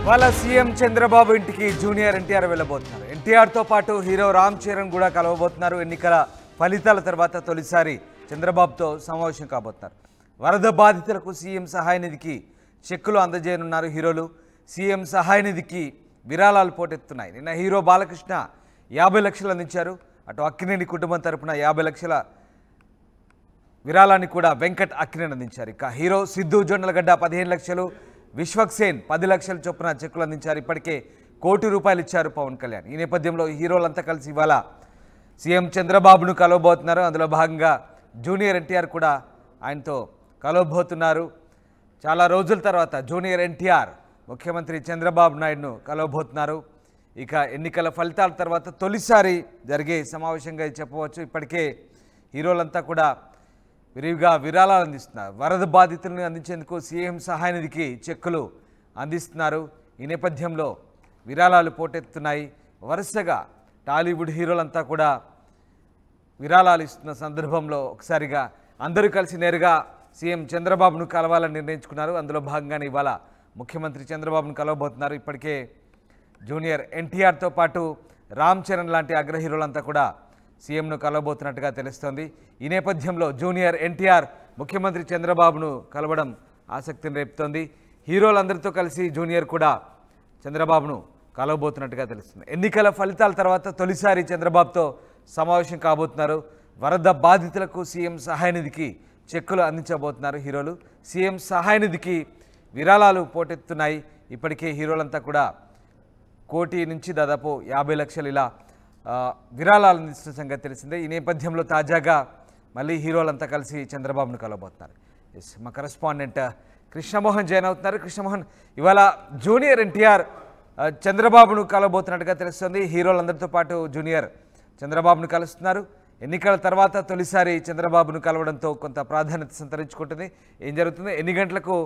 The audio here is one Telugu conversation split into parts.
వాళ్ళ సీఎం చంద్రబాబు ఇంటికి జూనియర్ ఎన్టీఆర్ వెళ్ళబోతున్నారు. ఎన్టీఆర్తో పాటు హీరో రామ్ చరణ్ కూడా కలవబోతున్నారు. ఎన్నికల ఫలితాల తర్వాత తొలిసారి చంద్రబాబుతో సమావేశం కాబోతున్నారు. వరద బాధితులకు సీఎం సహాయ నిధికి చెక్కులు అందజేయనున్నారు హీరోలు. సీఎం సహాయ నిధికి విరాళాలు పోటెత్తున్నాయి. నిన్న హీరో బాలకృష్ణ 50 లక్షలు అందించారు. అటు అక్కినేని కుటుంబం తరపున 50 లక్షల విరాళాన్ని కూడా వెంకట్ అక్కినేని అందించారు. ఇక హీరో సిద్ధు జొన్నలగడ్డ 15 లక్షలు, విశ్వక్సేన్ 10 లక్షల చొప్పున చెక్కులు అందించారు. ఇప్పటికే ₹1 కోటి ఇచ్చారు పవన్ కళ్యాణ్. ఈ నేపథ్యంలో హీరోలంతా కలిసి ఇవాళ సీఎం చంద్రబాబును కలవబోతున్నారు. అందులో భాగంగా జూనియర్ ఎన్టీఆర్ కూడా ఆయనతో కలవబోతున్నారు. చాలా రోజుల తర్వాత జూనియర్ ఎన్టీఆర్ ముఖ్యమంత్రి చంద్రబాబు నాయుడును కలవబోతున్నారు. ఇక ఎన్నికల ఫలితాల తర్వాత తొలిసారి జరిగే సమావేశంగా చెప్పవచ్చు. ఇప్పటికే హీరోలంతా కూడా విరివిగా విరాళాలు అందిస్తున్నారు. వరద బాధితులను అందించేందుకు సీఎం సహాయ నిధికి చెక్కులు అందిస్తున్నారు. ఈ నేపథ్యంలో విరాళాలు పోటెత్తున్నాయి. వరుసగా టాలీవుడ్ హీరోలంతా కూడా విరాళాలు ఇస్తున్న సందర్భంలో ఒకసారిగా అందరూ కలిసి నేరుగా సీఎం చంద్రబాబును కలవాలని నిర్ణయించుకున్నారు. అందులో భాగంగానే ఇవాళ ముఖ్యమంత్రి చంద్రబాబును కలవబోతున్నారు. ఇప్పటికే జూనియర్ ఎన్టీఆర్తో పాటు రామ్ చరణ్ లాంటి అగ్ర హీరోలంతా కూడా సీఎంను కలవబోతున్నట్టుగా తెలుస్తోంది. ఈ నేపథ్యంలో జూనియర్ ఎన్టీఆర్ ముఖ్యమంత్రి చంద్రబాబును కలవడం ఆసక్తిని రేపుతోంది. హీరోలందరితో కలిసి జూనియర్ కూడా చంద్రబాబును కలవబోతున్నట్టుగా తెలుస్తుంది. ఎన్నికల ఫలితాల తర్వాత తొలిసారి చంద్రబాబుతో సమావేశం కాబోతున్నారు. వరద బాధితులకు సీఎం సహాయ నిధికి చెక్కులు అందించబోతున్నారు హీరోలు. సీఎం సహాయ నిధికి విరాళాలు పోటెత్తున్నాయి. ఇప్పటికే హీరోలంతా కూడా 1 కోటి నుంచి దాదాపు 50 లక్షలు ఇలా విరాళాలు అందిస్తున్న సంగతి తెలిసిందే. ఈ నేపథ్యంలో తాజాగా మళ్ళీ హీరోలంతా కలిసి చంద్రబాబును కలవబోతున్నారు. ఎస్, మా కరెస్పాండెంట్ కృష్ణమోహన్ జాయిన్ అవుతున్నారు. కృష్ణమోహన్, ఇవాళ జూనియర్ ఎన్టీఆర్ చంద్రబాబును కలవబోతున్నట్టుగా తెలుస్తుంది. హీరోలందరితో పాటు జూనియర్ చంద్రబాబును కలుస్తున్నారు. ఎన్నికల తర్వాత తొలిసారి చంద్రబాబును కలవడంతో కొంత ప్రాధాన్యత సంతరించుకుంటుంది. ఏం జరుగుతుంది? ఎన్ని గంటలకు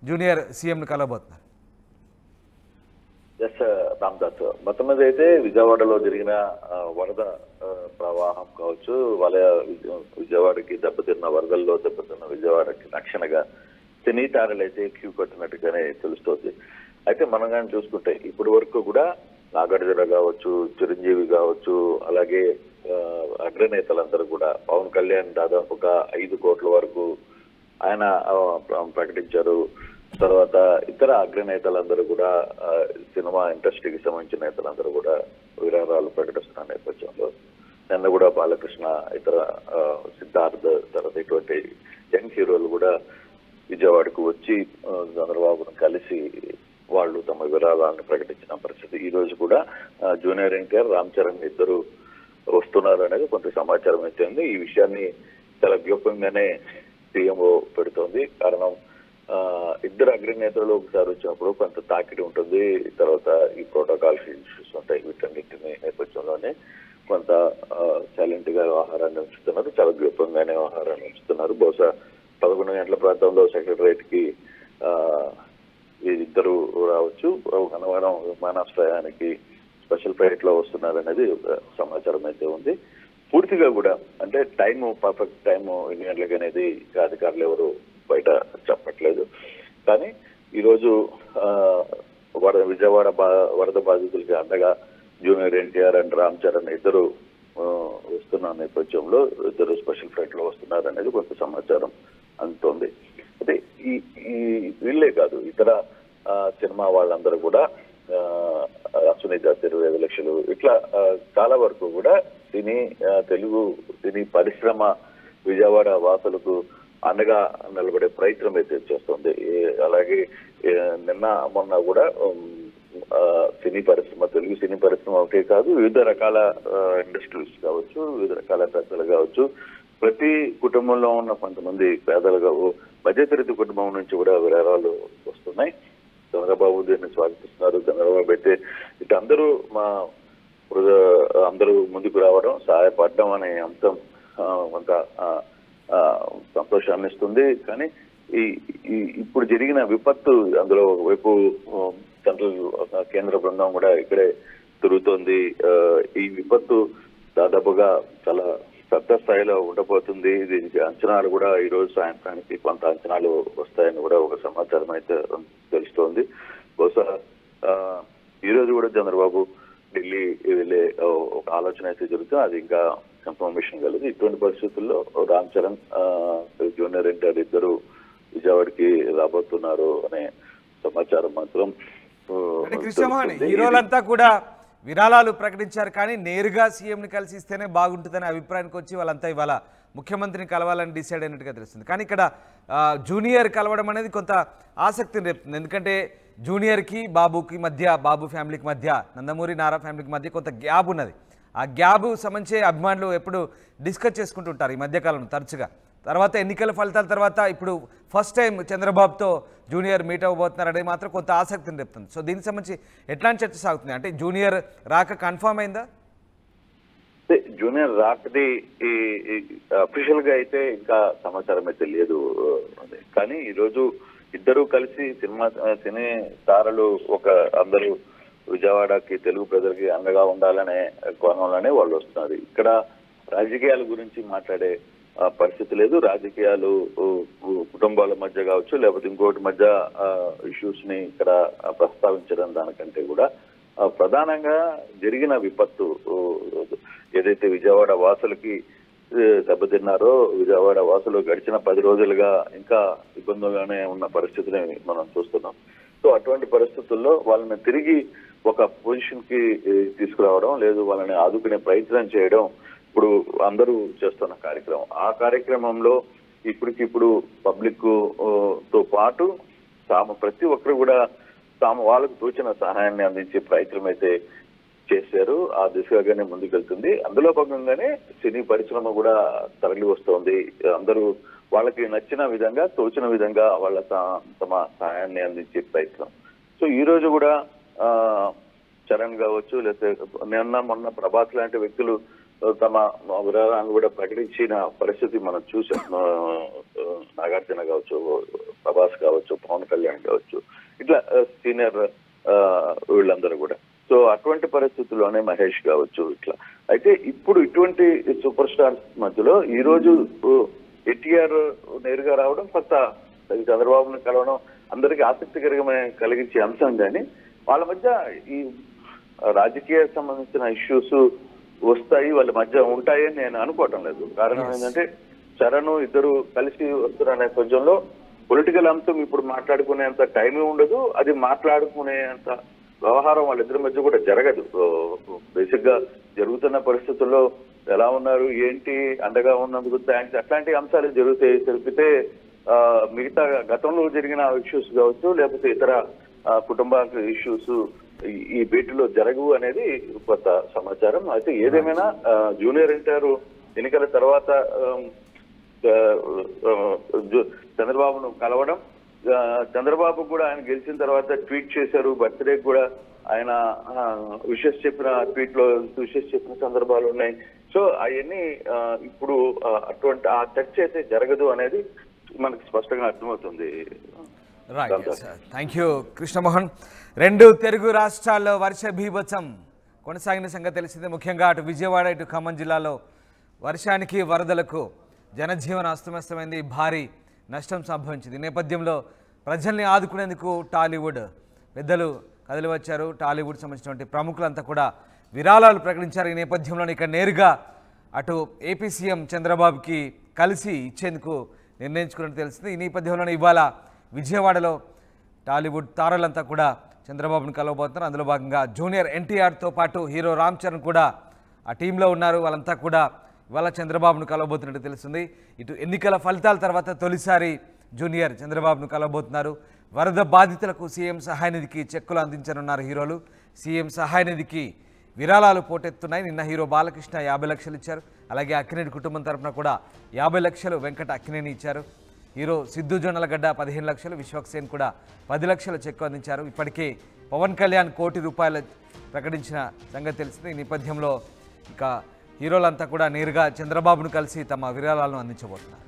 జూనియర్ సీఎంను కలవబోతున్నారు? ఎస్ రామ్దాస్, మొత్తం మీద అయితే విజయవాడలో జరిగిన వరద ప్రవాహం కావచ్చు, విజయవాడకి దెబ్బతిన్న వరదల్లో దెబ్బతిన్న విజయవాడకి రక్షణగా సినీ తారలు అయితే క్యూ కట్టినట్టుగానే తెలుస్తోంది. అయితే మనం కానీ చూసుకుంటే ఇప్పటి వరకు కూడా నాగార్జున కావచ్చు, చిరంజీవి కావచ్చు, అలాగే అగ్రనేతలందరూ కూడా పవన్ కళ్యాణ్ దాదాపుగా 5 కోట్ల వరకు ఆయన ప్రకటించారు. తర్వాత ఇతర అగ్రనేతలందరూ కూడా సినిమా ఇండస్ట్రీకి సంబంధించిన నేతలందరూ కూడా విరాళాలు ప్రకటిస్తున్న నేపథ్యంలో నిన్న కూడా బాలకృష్ణ, ఇతర సిద్ధార్థ్, తర్వాత ఇటువంటి యంగ్ హీరోలు కూడా విజయవాడకు వచ్చి చంద్రబాబును కలిసి వాళ్ళు తమ విరాళాలను ప్రకటించిన పరిస్థితి. ఈ రోజు కూడా జూనియర్ ఎన్టీఆర్, రామ్ చరణ్ ఇద్దరు వస్తున్నారు అనేది కొంత సమాచారం అయితే ఉంది. ఈ విషయాన్ని చాలా వ్యూపంగానే సీఎంఓ పెడుతోంది. కారణం ఇద్దరు అగ్రనేతలు ఒకసారి వచ్చినప్పుడు కొంత తాకిడి ఉంటుంది. తర్వాత ఈ ప్రోటోకాల్ ఇష్యూస్ ఉంటాయి. వీటన్నింటిని నేపథ్యంలోనే కొంత సైలెంట్ గా వ్యవహారాన్ని ఉంచుతున్నారు. చాలా వ్యూపంగానే వ్యవహారాన్ని ఉంచుతున్నారు. బహుశా 11 గంటల ప్రాంతంలో సెక్రటరియట్ కి ఇద్దరు రావచ్చు. గన్నవరం విమానాశ్రయానికి స్పెషల్ ఫ్లైట్ లో వస్తున్నారనేది సమాచారం అయితే ఉంది. పూర్తిగా కూడా అంటే పర్ఫెక్ట్ టైము ఎన్ని గంటలకి అనేది అధికారులు ఎవరు బయట చెప్పట్లేదు. కానీ ఈరోజు విజయవాడ వరద బాధితులకి అండగా జూనియర్ ఎన్టీఆర్ అండ్ రామ్ చరణ్ ఇద్దరు వస్తున్న నేపథ్యంలో ఇద్దరు స్పెషల్ ఫ్లైట్ లో వస్తున్నారు అనేది కొంత సమాచారం అందుతోంది. అయితే ఈ వీళ్ళే కాదు, ఇతర సినిమా వాళ్ళందరూ కూడా సునీత 25 లక్షలు ఇట్లా చాలా వరకు కూడా తెలుగు సినీ పరిశ్రమ విజయవాడ వాసులకు అండగా నిలబడే ప్రయత్నం అయితే చేస్తుంది. అలాగే నిన్న మొన్న కూడా సినీ పరిశ్రమ, తెలుగు సినీ పరిశ్రమ ఒకటే కాదు, వివిధ రకాల ఇండస్ట్రీస్ కావచ్చు, వివిధ రకాల పెద్దలు కావచ్చు, ప్రతి కుటుంబంలో ఉన్న కొంతమంది పేదలుగా మధ్యతరగతి కుటుంబం నుంచి కూడా విరాళాలు వస్తున్నాయి. చంద్రబాబు దీన్ని స్వాగతిస్తున్నారు. చంద్రబాబు అయితే ఇటు అందరూ ముందుకు రావడం, సహాయపడడం అనే అంశం కొంత సంతోషాన్ని ఇస్తుంది. కానీ ఇప్పుడు జరిగిన విపత్తు, అందులో ఒకవైపు కేంద్ర బృందం కూడా ఇక్కడే తిరుగుతోంది. ఈ విపత్తు దాదాపుగా చాలా పెద్ద స్థాయిలో ఉండబోతుంది. దీనికి అంచనాలు కూడా ఈ రోజు సాయంత్రానికి కొంత అంచనాలు వస్తాయని కూడా ఒక సమాచారం అయితే తెలుస్తోంది. బహుశా ఈ రోజు కూడా చంద్రబాబు ఢిల్లీ వెళ్ళే ఒక ఆలోచన అయితే జరుగుతుంది. అది ఇంకా కన్ఫర్మేషన్ కలదు. ఇటువంటి పరిస్థితుల్లో రామ్ చరణ్ జూనియర్ ఎన్టీఆర్ ఇద్దరు విజయవాడకి రాబోతున్నారు అనే సమాచారం మాత్రం కృష్ణమోహన్, హీరోలంతా కూడా విరాళాలు ప్రకటించారు, కానీ నేరుగా సీఎంని కలిసి ఇస్తేనే బాగుంటుందనే అభిప్రాయానికి వచ్చి వాళ్ళంతా ఇవాళ ముఖ్యమంత్రిని కలవాలని డిసైడ్ అయినట్టుగా తెలుస్తుంది. కానీ ఇక్కడ జూనియర్ కలవడం అనేది కొంత ఆసక్తిని రేపుతుంది. ఎందుకంటే జూనియర్కి బాబుకి మధ్య, బాబు ఫ్యామిలీకి మధ్య, నందమూరి నారా ఫ్యామిలీకి మధ్య కొంత గ్యాప్ ఉన్నది. ఆ గ్యాప్ సంబంధించి అభిమానులు ఎప్పుడు డిస్కస్ చేసుకుంటుంటారు ఈ మధ్యకాలంలో తరచుగా. తర్వాత ఎన్నికల ఫలితాల తర్వాత ఇప్పుడు ఫస్ట్ టైం చంద్రబాబుతో జూనియర్ మీట్ అవ్వబోతున్నారు అనేది మాత్రం కొంత ఆసక్తిని రేపుతుంది. సో దీనికి సంబంధించి ఎట్లాంటి చర్చ సాగుతుంది? అంటే జూనియర్ రాక కన్ఫర్మ్ అయిందా? జూనియర్ రాకది అఫీషియల్ గా అయితే ఇంకా సమాచారం అయితే లేదు. కానీ ఈరోజు ఇద్దరు కలిసి సినీ తారలు అందరూ విజయవాడకి, తెలుగు ప్రజలకి అండగా ఉండాలనే కోణంలోనే వాళ్ళు వస్తున్నారు. ఇక్కడ రాజకీయాల గురించి మాట్లాడే పరిస్థితి లేదు. రాజకీయాలు కుటుంబాల మధ్య కావచ్చు, లేకపోతే ఇంకోటి మధ్య ఇష్యూస్ ని ఇక్కడ ప్రస్తావించడం దానికంటే కూడా ప్రధానంగా జరిగిన విపత్తు ఏదైతే విజయవాడ వాసులకి దెబ్బతిన్నారో, విజయవాడ వాసులు గడిచిన 10 రోజులుగా ఇంకా ఇబ్బందులుగానే ఉన్న పరిస్థితిని మనం చూస్తున్నాం. సో అటువంటి పరిస్థితుల్లో వాళ్ళని తిరిగి ఒక పొజిషన్ కి తీసుకురావడం, లేదు వాళ్ళని ఆదుకునే ప్రయత్నం చేయడం ఇప్పుడు అందరూ చేస్తున్న కార్యక్రమం. ఆ కార్యక్రమంలో ఇప్పటికిప్పుడు పబ్లిక్ తో పాటు ప్రతి ఒక్కరు కూడా వాళ్ళకు తోచిన సహాయాన్ని అందించే ప్రయత్నం అయితే చేశారు. ఆ దిశగానే ముందుకెళ్తుంది. అందులో భాగంగానే సినీ పరిశ్రమ కూడా తరలి వస్తోంది. అందరూ వాళ్ళకి నచ్చిన విధంగా, తోచిన విధంగా వాళ్ళ తమ సహాయాన్ని అందించే ప్రయత్నం. సో ఈ రోజు కూడా చరణ్ కావచ్చు, లేకపోతే మొన్న ప్రభాస్ లాంటి వ్యక్తులు తమ విరాళాన్ని కూడా ప్రకటించిన పరిస్థితి మనం చూసాం. నాగార్జున కావచ్చు, ప్రభాస్ కావచ్చు, పవన్ కళ్యాణ్ కావచ్చు, ఇట్లా సీనియర్ వీళ్ళందరూ కూడా. సో అటువంటి పరిస్థితుల్లోనే మహేష్ కావచ్చు ఇట్లా. అయితే ఇప్పుడు ఇటువంటి సూపర్ స్టార్స్ మధ్యలో ఈ రోజు ఎన్టీఆర్ నేరుగా రావడం, కొత్త చంద్రబాబుని కలవడం అందరికీ ఆసక్తికరంగా కలిగించే అంశం. కానీ వాళ్ళ మధ్య ఈ రాజకీయ సంబంధించిన ఇష్యూస్ వస్తాయి, వాళ్ళ మధ్య ఉంటాయని నేను అనుకోవటం లేదు. కారణం ఏంటంటే చరణ్ ఇద్దరు కలిసి వస్తున్న నేపథ్యంలో పొలిటికల్ అంశం ఇప్పుడు మాట్లాడుకునేంత టైమే ఉండదు. అది మాట్లాడుకునేంత వ్యవహారం వాళ్ళిద్దరి మధ్య కూడా జరగదు. బేసిక్ గా జరుగుతున్న పరిస్థితుల్లో ఎలా ఉన్నారు, ఏంటి, అండగా ఉన్నందుకు థ్యాంక్స్, అట్లాంటి అంశాలు జరిపితే మిగతా గతంలో జరిగిన ఇష్యూస్ కావచ్చు, లేకపోతే ఇతర కుటుంబ ఇష్యూస్ ఈ భేటీలో జరగవు అనేది కొత్త సమాచారం. అయితే ఏదేమైనా జూనియర్ ఎన్టీఆర్ ఎన్నికల తర్వాత చంద్రబాబును కలవడం, చంద్రబాబు కూడా ఆయన గెలిచిన తర్వాత ట్వీట్ చేశారు. బర్త్డే కూడా ఆయన విషెస్ చెప్పిన ట్వీట్ లో విషెస్ చెప్పిన సందర్భాలు ఉన్నాయి. సో అవన్నీ ఇప్పుడు అటువంటి ఆ చర్చ అయితే జరగదు అనేది మనకి స్పష్టంగా అర్థమవుతుంది. Thank you Krishnamohan. 2 తెలుగు రాష్ట్రాల్లో వర్ష బీభత్సం కొనసాగిన సంగతి తెలిసిందే. ముఖ్యంగా అటు విజయవాడ, ఇటు ఖమ్మం జిల్లాలో వర్షానికి, వరదలకు జనజీవన అస్తవ్యస్తమైంది. భారీ నష్టం సంభవించింది. ఈ నేపథ్యంలో ప్రజల్ని ఆదుకునేందుకు టాలీవుడ్ పెద్దలు కదిలి వచ్చారు. టాలీవుడ్ సంబంధించినటువంటి ప్రముఖులంతా కూడా విరాళాలు ప్రకటించారు. ఈ నేపథ్యంలో ఇక్కడ నేరుగా అటు ఏపీ సీఎం చంద్రబాబుకి కలిసి ఇచ్చేందుకు నిర్ణయించుకున్నట్టు తెలిసింది. ఈ నేపథ్యంలోనే ఇవాళ విజయవాడలో టాలీవుడ్ తారలంతా కూడా చంద్రబాబును కలవబోతున్నారు. అందులో భాగంగా జూనియర్ ఎన్టీఆర్తో పాటు హీరో రామ్ చరణ్ కూడా ఆ టీంలో ఉన్నారు. వాళ్ళంతా కూడా ఇవాళ చంద్రబాబును కలవబోతున్నట్టు తెలుస్తుంది. ఇటు ఎన్నికల ఫలితాల తర్వాత తొలిసారి జూనియర్ చంద్రబాబును కలవబోతున్నారు. వరద బాధితులకు సీఎం సహాయ నిధికి చెక్కులు అందించనున్నారు హీరోలు. సీఎం సహాయ నిధికి విరాళాలు పోటెత్తున్నాయి. నిన్న హీరో బాలకృష్ణ 50 లక్షలు ఇచ్చారు. అలాగే అక్కినేని కుటుంబం తరఫున కూడా 50 లక్షలు వెంకట అక్కినేని ఇచ్చారు. హీరో సిద్ధు జొన్నలగడ్డ 15 లక్షలు, విశ్వక్సేన్ కూడా 10 లక్షల చెక్కు అందించారు. ఇప్పటికే పవన్ కళ్యాణ్ ₹1 కోటి ప్రకటించిన సంగతి తెలిసింది. ఈ నేపథ్యంలో ఇక హీరోలంతా కూడా నేరుగా చంద్రబాబును కలిసి తమ విరాళాలను అందించబోతున్నారు.